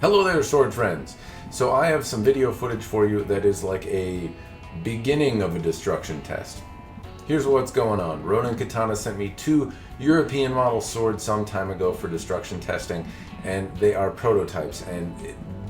Hello there, sword friends. So I have some video footage for you that is like a beginning of a destruction test. Here's what's going on. Ronin Katana sent me 2 European model swords some time ago for destruction testing, and they are prototypes, and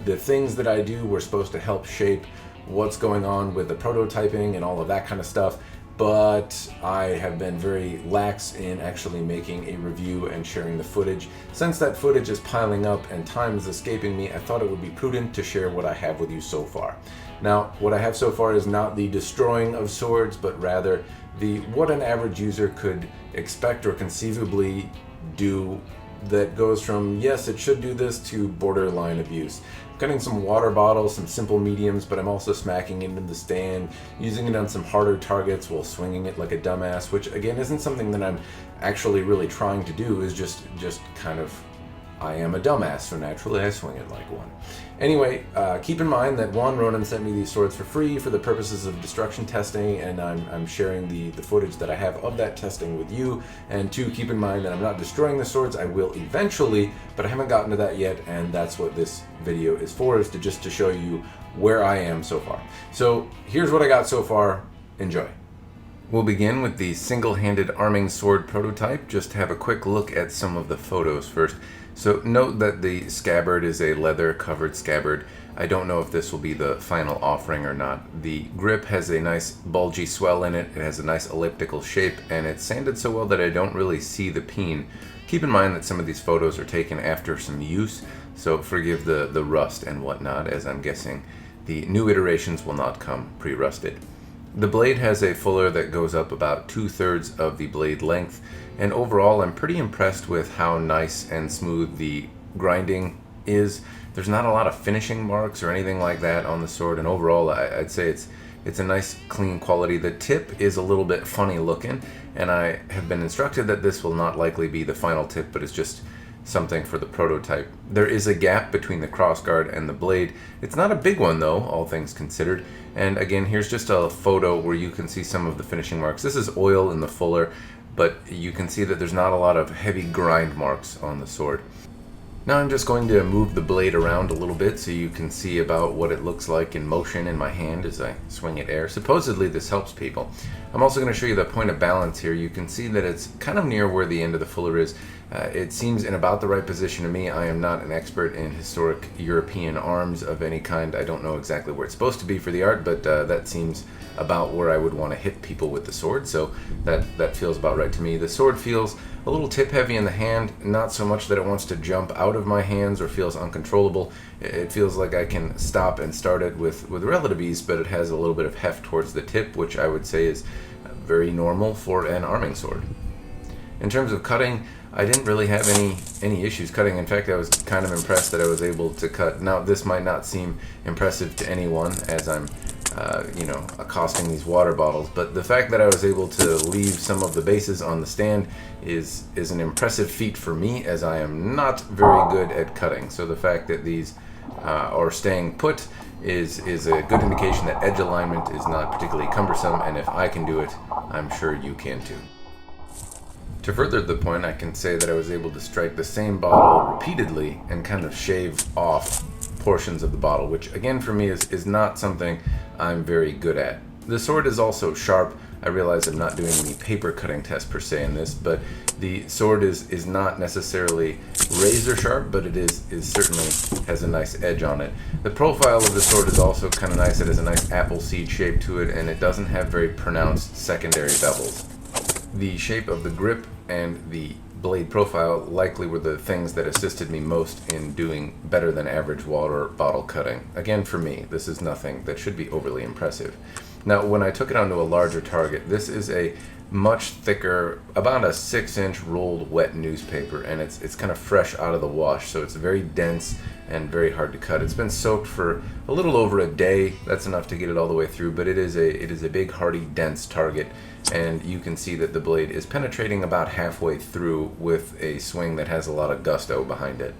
the things that I do were supposed to help shape what's going on with the prototyping and all of that kind of stuff, but I have been very lax in actually making a review and sharing the footage. Since that footage is piling up and time is escaping me, I thought it would be prudent to share what I have with you so far. Now, what I have so far is not the destroying of swords, but rather the what an average user could expect or conceivably do, that goes from yes, it should do this to borderline abuse. I'm cutting some water bottles, some simple mediums, but I'm also smacking it into the stand, using it on some harder targets while swinging it like a dumbass, which again isn't something that I'm actually really trying to do, is just kind of, I am a dumbass, so naturally I swing it like one. Anyway, keep in mind that 1, Ronin sent me these swords for free for the purposes of destruction testing, and I'm sharing the footage that I have of that testing with you. And 2, keep in mind that I'm not destroying the swords. I will eventually, but I haven't gotten to that yet, and that's what this video is for, is to show you where I am so far. So here's what I got so far. Enjoy. We'll begin with the single-handed arming sword prototype. Just have a quick look at some of the photos first. So note that the scabbard is a leather-covered scabbard. I don't know if this will be the final offering or not. The grip has a nice bulgy swell in it. It has a nice elliptical shape, and it's sanded so well that I don't really see the peen. Keep in mind that some of these photos are taken after some use, so forgive the rust and whatnot, as I'm guessing the new iterations will not come pre-rusted. The blade has a fuller that goes up about 2/3 of the blade length, and overall I'm pretty impressed with how nice and smooth the grinding is. There's not a lot of finishing marks or anything like that on the sword, and overall I'd say it's a nice clean quality. The tip is a little bit funny looking, and I have been instructed that this will not likely be the final tip, but it's just something for the prototype. There is a gap between the crossguard and the blade. It's not a big one though, all things considered. And again, here's just a photo where you can see some of the finishing marks. This is oil in the fuller, but you can see that there's not a lot of heavy grind marks on the sword. Now I'm just going to move the blade around a little bit so you can see about what it looks like in motion in my hand as I swing it air. Supposedly this helps people. I'm also going to show you the point of balance here. You can see that it's kind of near where the end of the fuller is. It seems in about the right position to me. I am not an expert in historic European arms of any kind. I don't know exactly where it's supposed to be for the art, but that seems about where I would want to hit people with the sword, so that feels about right to me. The sword feels a little tip heavy in the hand, not so much that it wants to jump out of my hands or feels uncontrollable. It feels like I can stop and start it with relative ease, but it has a little bit of heft towards the tip, which I would say is very normal for an arming sword. In terms of cutting, I didn't really have any issues cutting. In fact, I was kind of impressed that I was able to cut. Now, this might not seem impressive to anyone as I'm accosting these water bottles, but the fact that I was able to leave some of the bases on the stand is an impressive feat for me, as I am not very good at cutting. So the fact that these are staying put is a good indication that edge alignment is not particularly cumbersome, and if I can do it, I'm sure you can too. To further the point, I can say that I was able to strike the same bottle repeatedly and kind of shave off portions of the bottle, which again for me is not something I'm very good at. The sword is also sharp. I realize I'm not doing any paper cutting tests per se in this, but the sword is not necessarily razor sharp, but it is certainly has a nice edge on it. The profile of the sword is also kind of nice. It has a nice apple seed shape to it, and it doesn't have very pronounced secondary bevels. The shape of the grip and the blade profile likely were the things that assisted me most in doing better than average water bottle cutting. Again, for me, this is nothing that should be overly impressive. Now, when I took it onto a larger target, this is a much thicker, about a 6-inch rolled wet newspaper, and it's kind of fresh out of the wash, so it's very dense and very hard to cut. It's been soaked for a little over a day. That's enough to get it all the way through, but it is a big, hardy, dense target, and you can see that the blade is penetrating about halfway through with a swing that has a lot of gusto behind it.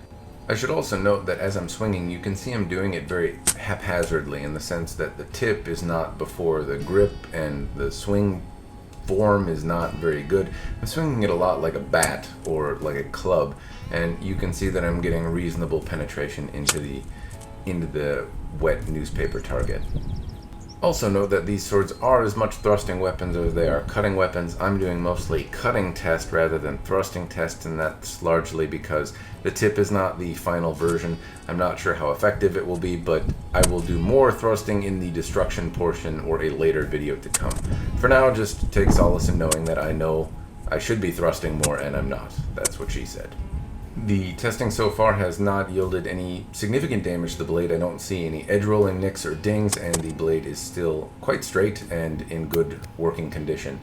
I should also note that as I'm swinging, you can see I'm doing it very haphazardly, in the sense that the tip is not before the grip and the swing form is not very good. I'm swinging it a lot like a bat or like a club, and you can see that I'm getting reasonable penetration into the wet newspaper target. Also note that these swords are as much thrusting weapons as they are cutting weapons. I'm doing mostly cutting test rather than thrusting test, and that's largely because the tip is not the final version. I'm not sure how effective it will be, but I will do more thrusting in the destruction portion or a later video to come. For now, just take solace in knowing that I know I should be thrusting more and I'm not. That's what she said. The testing so far has not yielded any significant damage to the blade. I don't see any edge rolling nicks or dings, and the blade is still quite straight and in good working condition.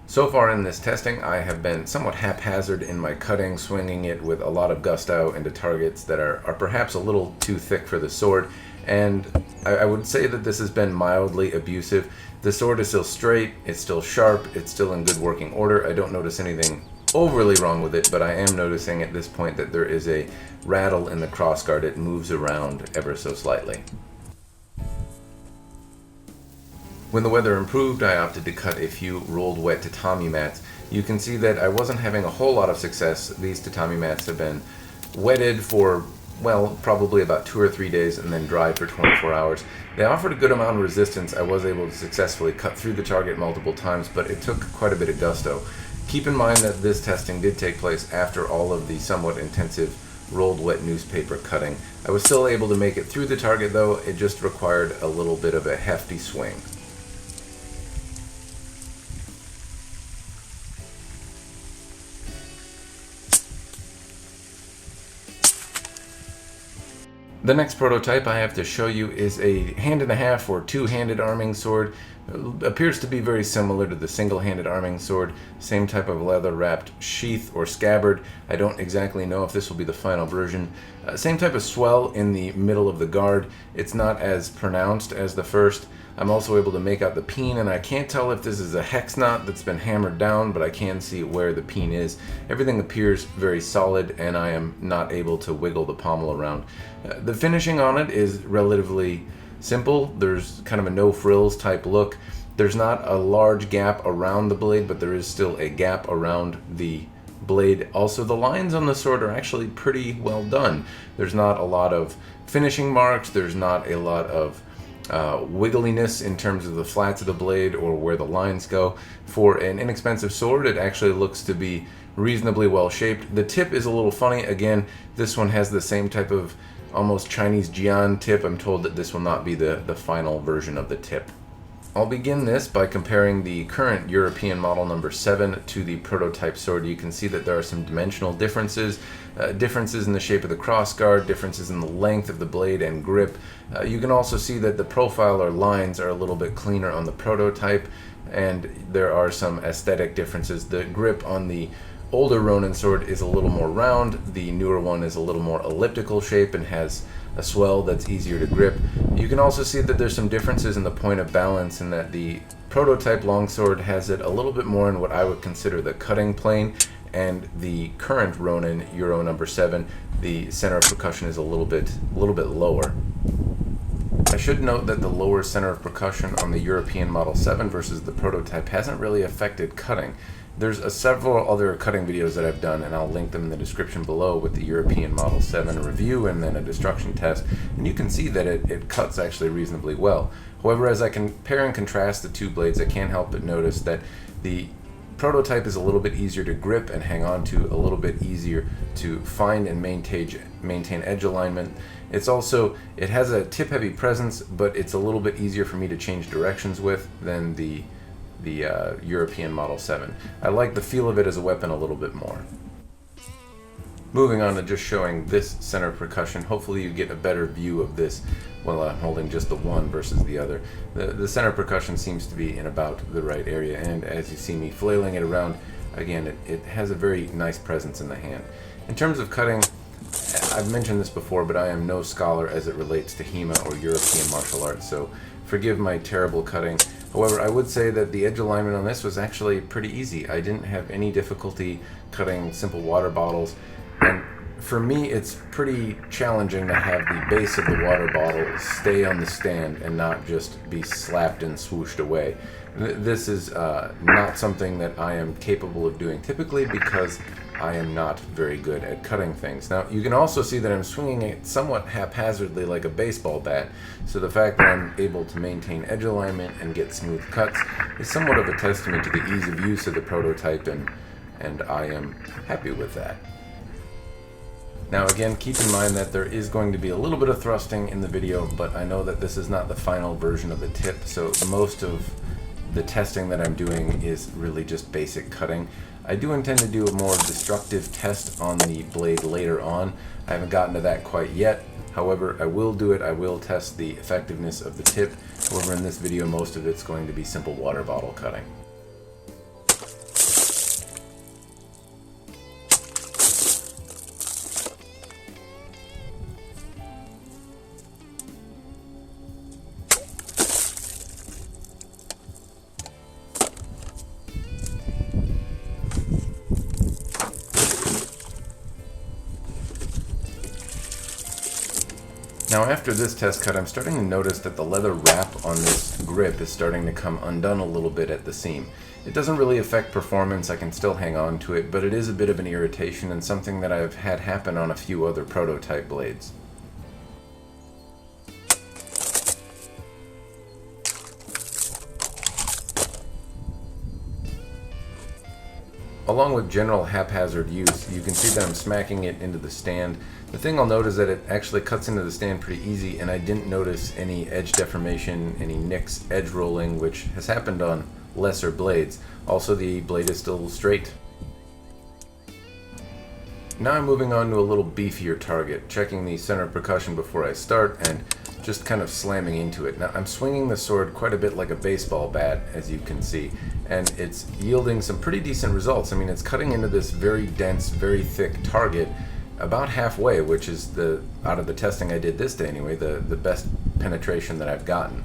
So far in this testing, I have been somewhat haphazard in my cutting, swinging it with a lot of gusto into targets that are perhaps a little too thick for the sword, and I would say that this has been mildly abusive. The sword is still straight, it's still sharp, it's still in good working order. I don't notice anything overly wrong with it, but I am noticing at this point that there is a rattle in the crossguard. It moves around ever so slightly. When the weather improved, I opted to cut a few rolled wet tatami mats. You can see that I wasn't having a whole lot of success. These tatami mats have been wetted for, well, probably about 2 or 3 days and then dried for 24 hours. They offered a good amount of resistance. I was able to successfully cut through the target multiple times, but it took quite a bit of gusto. Keep in mind that this testing did take place after all of the somewhat intensive rolled wet newspaper cutting. I was still able to make it through the target though. It just required a little bit of a hefty swing. The next prototype I have to show you is a hand-and-a-half or two-handed arming sword. It appears to be very similar to the single-handed arming sword. Same type of leather-wrapped sheath or scabbard. I don't exactly know if this will be the final version. Same type of swell in the middle of the guard. It's not as pronounced as the first. I'm also able to make out the peen, and I can't tell if this is a hex knot that's been hammered down, but I can see where the peen is. Everything appears very solid, and I am not able to wiggle the pommel around. The finishing on it is relatively simple. There's kind of a no frills type look. There's not a large gap around the blade, but there is still a gap around the blade. Also, the lines on the sword are actually pretty well done. There's not a lot of finishing marks. There's not a lot of wiggliness in terms of the flats of the blade or where the lines go. For an inexpensive sword, it actually looks to be reasonably well shaped. The tip is a little funny. Again, this one has the same type of almost Chinese jian tip. I'm told that this will not be the final version of the tip. I'll begin this by comparing the current European model number 7 to the prototype sword. You can see that there are some dimensional differences, differences in the shape of the crossguard, differences in the length of the blade and grip. You can also see that the profile or lines are a little bit cleaner on the prototype, and there are some aesthetic differences. The grip on the older Ronin sword is a little more round. The newer one is a little more elliptical shape and has a swell that's easier to grip. You can also see that there's some differences in the point of balance, in that the prototype longsword has it a little bit more in what I would consider the cutting plane, and the current Ronin Euro number 7, the center of percussion is a little bit lower. I should note that the lower center of percussion on the European Model 7 versus the prototype hasn't really affected cutting. There's several other cutting videos that I've done, and I'll link them in the description below, with the European Model 7 review and then a destruction test, and you can see that it cuts actually reasonably well. However, as I compare and contrast the two blades, I can't help but notice that the prototype is a little bit easier to grip and hang on to, a little bit easier to find and maintain edge alignment. It has a tip-heavy presence, but it's a little bit easier for me to change directions with than the European Model 7. I like the feel of it as a weapon a little bit more. Moving on to just showing this center percussion, hopefully you get a better view of this while I'm holding just the one versus the other. The center percussion seems to be in about the right area, and as you see me flailing it around, again, it has a very nice presence in the hand. In terms of cutting, I've mentioned this before, but I am no scholar as it relates to HEMA or European martial arts, so forgive my terrible cutting. However, I would say that the edge alignment on this was actually pretty easy. I didn't have any difficulty cutting simple water bottles, and for me it's pretty challenging to have the base of the water bottle stay on the stand and not just be slapped and swooshed away. This is not something that I am capable of doing typically because I am not very good at cutting things. Now, you can also see that I'm swinging it somewhat haphazardly like a baseball bat, so the fact that I'm able to maintain edge alignment and get smooth cuts is somewhat of a testament to the ease of use of the prototype, and I am happy with that. Now again, keep in mind that there is going to be a little bit of thrusting in the video, but I know that this is not the final version of the tip, so most of the testing that I'm doing is really just basic cutting. I do intend to do a more destructive test on the blade later on. I haven't gotten to that quite yet. However, I will do it. I will test the effectiveness of the tip. However, in this video, most of it's going to be simple water bottle cutting. Now after this test cut, I'm starting to notice that the leather wrap on this grip is starting to come undone a little bit at the seam. It doesn't really affect performance, I can still hang on to it, but it is a bit of an irritation and something that I've had happen on a few other prototype blades. Along with general haphazard use, you can see that I'm smacking it into the stand. The thing I'll note is that it actually cuts into the stand pretty easy, and I didn't notice any edge deformation, any nicks, edge rolling, which has happened on lesser blades. Also, the blade is still straight. Now I'm moving on to a little beefier target, checking the center percussion before I start and just kind of slamming into it. Now I'm swinging the sword quite a bit like a baseball bat, as you can see, and it's yielding some pretty decent results. I mean, it's cutting into this very dense, very thick target about halfway, which is, out of the testing I did this day anyway, the best penetration that I've gotten.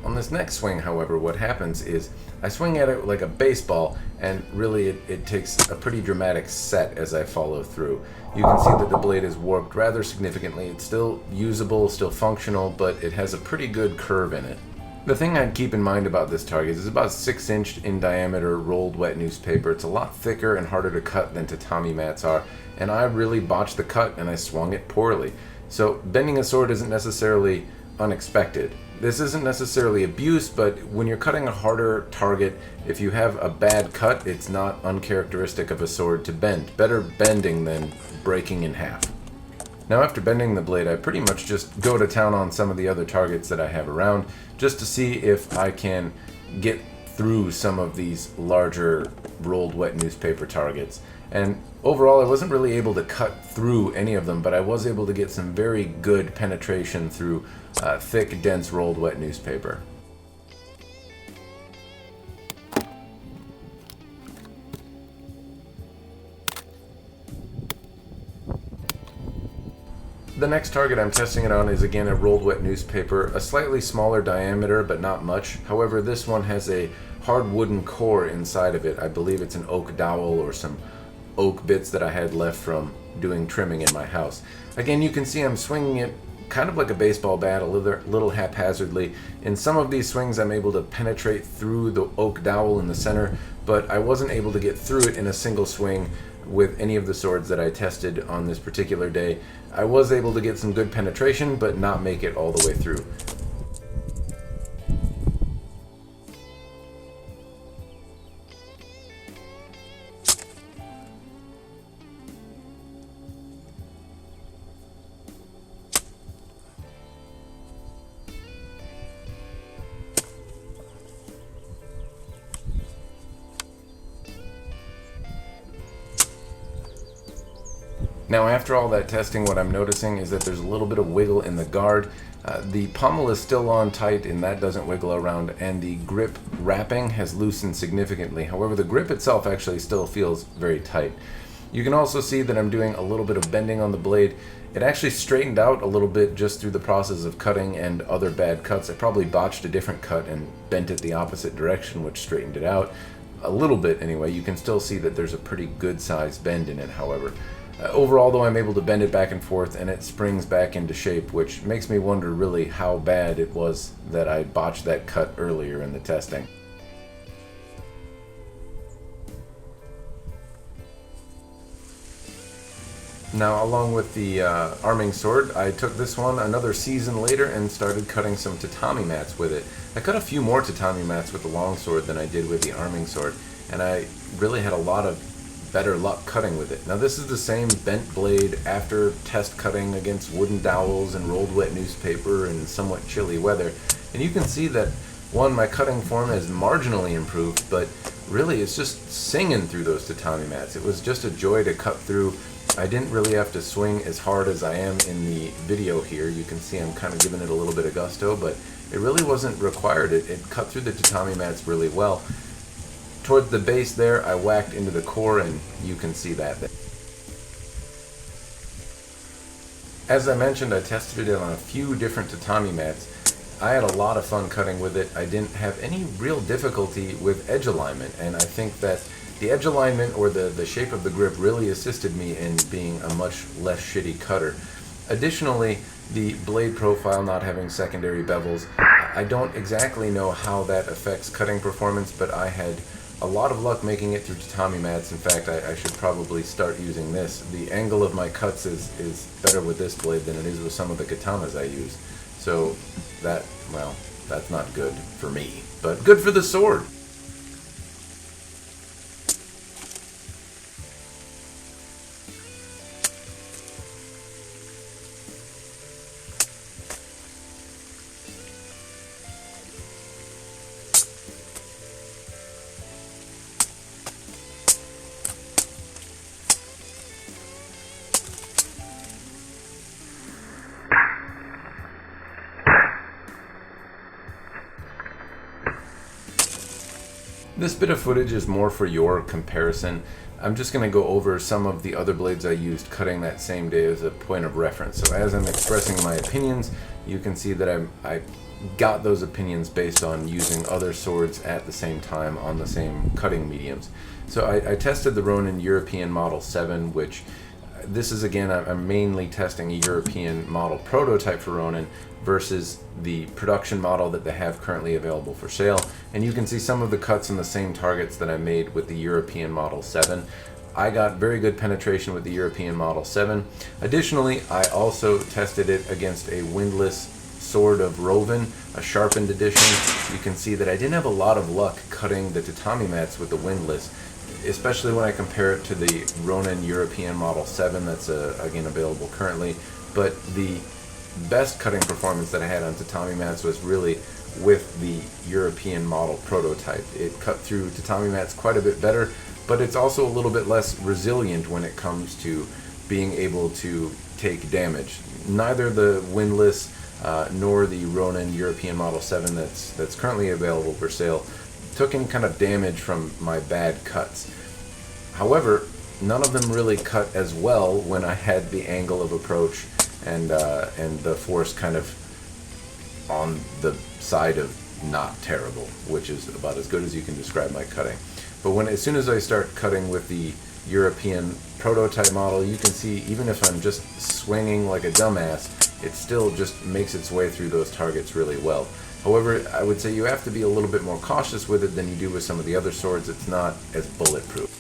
On this next swing, however, what happens is I swing at it like a baseball, and really it takes a pretty dramatic set as I follow through. You can see that the blade is warped rather significantly. It's still usable, still functional, but it has a pretty good curve in it. The thing I'd keep in mind about this target is about 6" in diameter rolled wet newspaper. It's a lot thicker and harder to cut than tatami mats are, and I really botched the cut and I swung it poorly. So bending a sword isn't necessarily unexpected. This isn't necessarily abuse, but when you're cutting a harder target, if you have a bad cut, it's not uncharacteristic of a sword to bend. Better bending than breaking in half. Now after bending the blade, I pretty much just go to town on some of the other targets that I have around, just to see if I can get through some of these larger rolled wet newspaper targets. And overall, I wasn't really able to cut through any of them, but I was able to get some very good penetration through thick, dense rolled wet newspaper. The next target I'm testing it on is again a rolled wet newspaper, a slightly smaller diameter but not much. However, this one has a hard wooden core inside of it. I believe it's an oak dowel or some oak bits that I had left from doing trimming in my house. Again, you can see I'm swinging it kind of like a baseball bat, a little haphazardly. In some of these swings I'm able to penetrate through the oak dowel in the center, but I wasn't able to get through it in a single swing with any of the swords that I tested on this particular day. I was able to get some good penetration, but not make it all the way through. Now after all that testing, what I'm noticing is that there's a little bit of wiggle in the guard. The pommel is still on tight and that doesn't wiggle around, and the grip wrapping has loosened significantly. However, the grip itself actually still feels very tight. You can also see that I'm doing a little bit of bending on the blade. It actually straightened out a little bit just through the process of cutting and other bad cuts. I probably botched a different cut and bent it the opposite direction, which straightened it out a little bit anyway. You can still see that there's a pretty good sized bend in it, however. Overall, though, I'm able to bend it back and forth and it springs back into shape, which makes me wonder really how bad it was that I botched that cut earlier in the testing. Now, along with the arming sword, I took this one another season later and started cutting some tatami mats with it. I cut a few more tatami mats with the longsword than I did with the arming sword, and I really had a lot of better luck cutting with it. Now, this is the same bent blade after test cutting against wooden dowels and rolled wet newspaper in somewhat chilly weather, and you can see that, one, my cutting form has marginally improved, but really it's just singing through those tatami mats. It was just a joy to cut through. I didn't really have to swing as hard as I am in the video here. You can see I'm kind of giving it a little bit of gusto, but it really wasn't required. It cut through the tatami mats really well. Towards the base there, I whacked into the core, and you can see that there. As I mentioned, I tested it on a few different tatami mats. I had a lot of fun cutting with it. I didn't have any real difficulty with edge alignment, and I think that the edge alignment or the shape of the grip really assisted me in being a much less shitty cutter. Additionally, the blade profile not having secondary bevels, I don't exactly know how that affects cutting performance, but I had a lot of luck making it through tatami mats. In fact, I should probably start using this. The angle of my cuts is better with this blade than it is with some of the katanas I use. So that, well, that's not good for me, but good for the sword. This bit of footage is more for your comparison. I'm just going to go over some of the other blades I used cutting that same day as a point of reference. So as I'm expressing my opinions, you can see that I got those opinions based on using other swords at the same time on the same cutting mediums. So I tested the Ronin European Model 7, which this is, again, I'm mainly testing a European model prototype for Ronin versus the production model that they have currently available for sale. And you can see some of the cuts on the same targets that I made with the European Model 7. I got very good penetration with the European Model 7. Additionally, I also tested it against a windlass Sword of Rovin, a sharpened edition. You can see that I didn't have a lot of luck cutting the tatami mats with the windlass, especially when I compare it to the Ronin European Model 7 that's again available currently. But the best cutting performance that I had on tatami mats was really with the European model prototype. It cut through tatami mats quite a bit better, but it's also a little bit less resilient when it comes to being able to take damage. Neither the windlass nor the Ronin European Model 7 that's currently available for sale took any kind of damage from my bad cuts. However, none of them really cut as well when I had the angle of approach and the force kind of on the side of not terrible, which is about as good as you can describe my cutting. But as soon as I start cutting with the European prototype model, you can see even if I'm just swinging like a dumbass, it still just makes its way through those targets really well. However, I would say you have to be a little bit more cautious with it than you do with some of the other swords. It's not as bulletproof.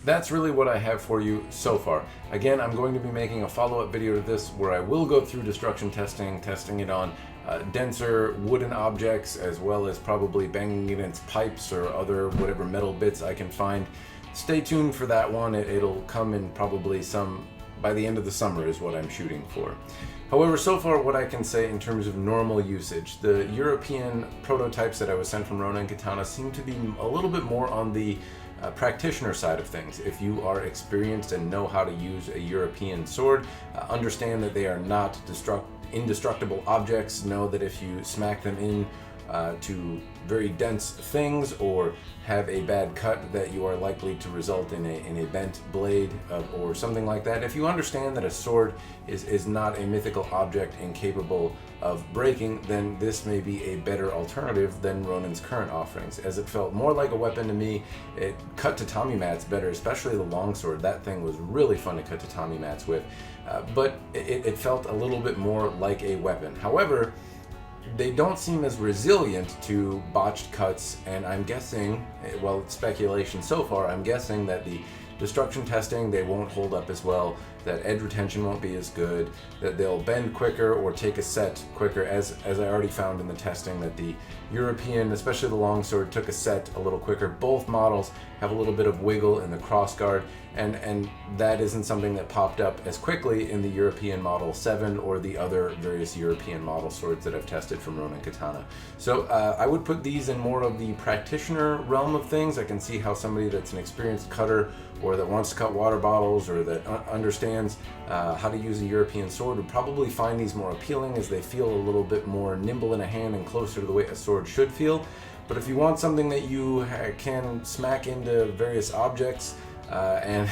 That's really what I have for you so far. Again, I'm going to be making a follow-up video to this where I will go through destruction testing it on denser wooden objects, as well as probably banging it against pipes or other whatever metal bits I can find. Stay tuned for that one. It'll come in probably by the end of the summer is what I'm shooting for. However, so far what I can say in terms of normal usage, the European prototypes that I was sent from Ronin Katana seem to be a little bit more on the practitioner side of things. If you are experienced and know how to use a European sword, understand that they are not indestructible objects. Know that if you smack them in to very dense things or have a bad cut, that you are likely to result in a bent blade or something like that. If you understand that a sword is not a mythical object incapable of breaking, then this may be a better alternative than Ronin's current offerings, as it felt more like a weapon to me. It cut tatami mats better, especially the longsword. That thing was really fun to cut tatami mats with, but it felt a little bit more like a weapon. However, they don't seem as resilient to botched cuts, and I'm guessing, well, it's speculation so far, I'm guessing that the destruction testing, they won't hold up as well, that edge retention won't be as good, that they'll bend quicker or take a set quicker, as I already found in the testing that the European, especially the longsword, took a set a little quicker. Both models have a little bit of wiggle in the crossguard, and that isn't something that popped up as quickly in the European Model 7 or the other various European model swords that I've tested from Ronin Katana. So I would put these in more of the practitioner realm of things. I can see how somebody that's an experienced cutter or that wants to cut water bottles or that understands how to use a European sword would probably find these more appealing, as they feel a little bit more nimble in a hand and closer to the way a sword should feel. But if you want something that you can smack into various objects and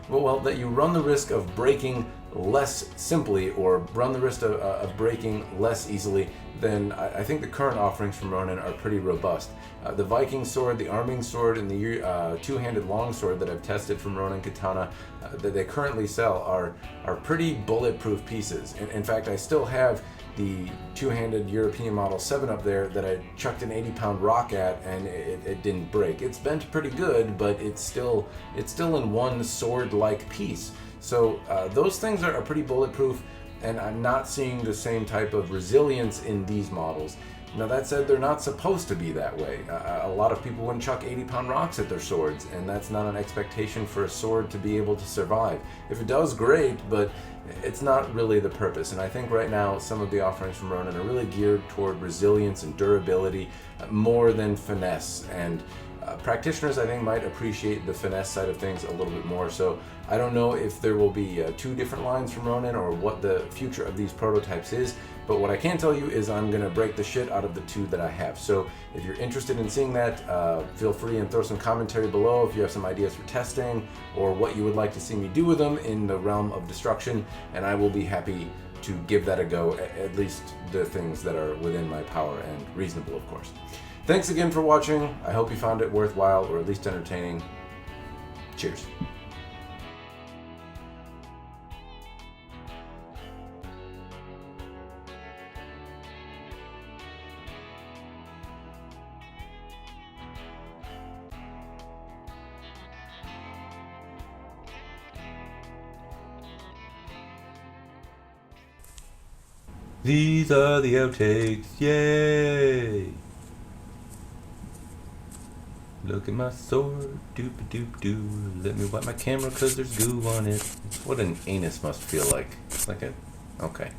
well, that you run the risk of breaking less simply or run the risk of breaking less easily, then I think the current offerings from Ronin are pretty robust. The Viking sword, the arming sword, and the two-handed longsword that I've tested from Ronin Katana that they currently sell are pretty bulletproof pieces. In fact, I still have the two-handed European Model 7 up there that I chucked an 80-pound rock at, and it didn't break. It's bent pretty good, but it's still in one sword-like piece. So those things are pretty bulletproof, and I'm not seeing the same type of resilience in these models. Now, that said, they're not supposed to be that way. A lot of people wouldn't chuck 80-pound rocks at their swords, and that's not an expectation for a sword to be able to survive. If it does, great, but it's not really the purpose. And I think right now some of the offerings from Ronin are really geared toward resilience and durability more than finesse. And practitioners, I think, might appreciate the finesse side of things a little bit more. So I don't know if there will be two different lines from Ronin or what the future of these prototypes is, but what I can tell you is I'm going to break the shit out of the two that I have. So if you're interested in seeing that, feel free and throw some commentary below if you have some ideas for testing or what you would like to see me do with them in the realm of destruction, and I will be happy to give that a go, at least the things that are within my power and reasonable, of course. Thanks again for watching. I hope you found it worthwhile or at least entertaining. Cheers. These are the outtakes, yay! Look at my sword, doop-a-doop-doo. Let me wipe my camera cause there's goo on it. It's what an anus must feel like. It's like a... okay.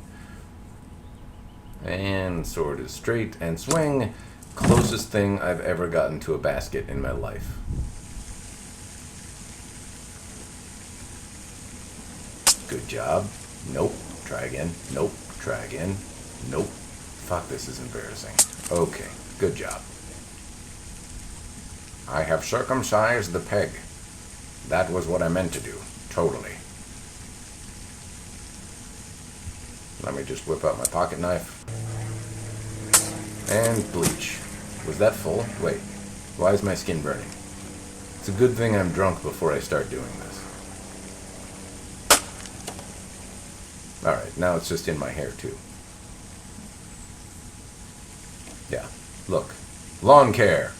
And sword is straight and swing. Closest thing I've ever gotten to a basket in my life. Good job. Nope. Try again. Nope. Try again. Nope. Fuck, this is embarrassing. Okay. Good job. I have circumcised the peg. That was what I meant to do. Totally. Let me just whip out my pocket knife. And bleach. Was that full? Wait. Why is my skin burning? It's a good thing I'm drunk before I start doing this. Alright, now it's just in my hair too. Yeah. Look. Lawn care.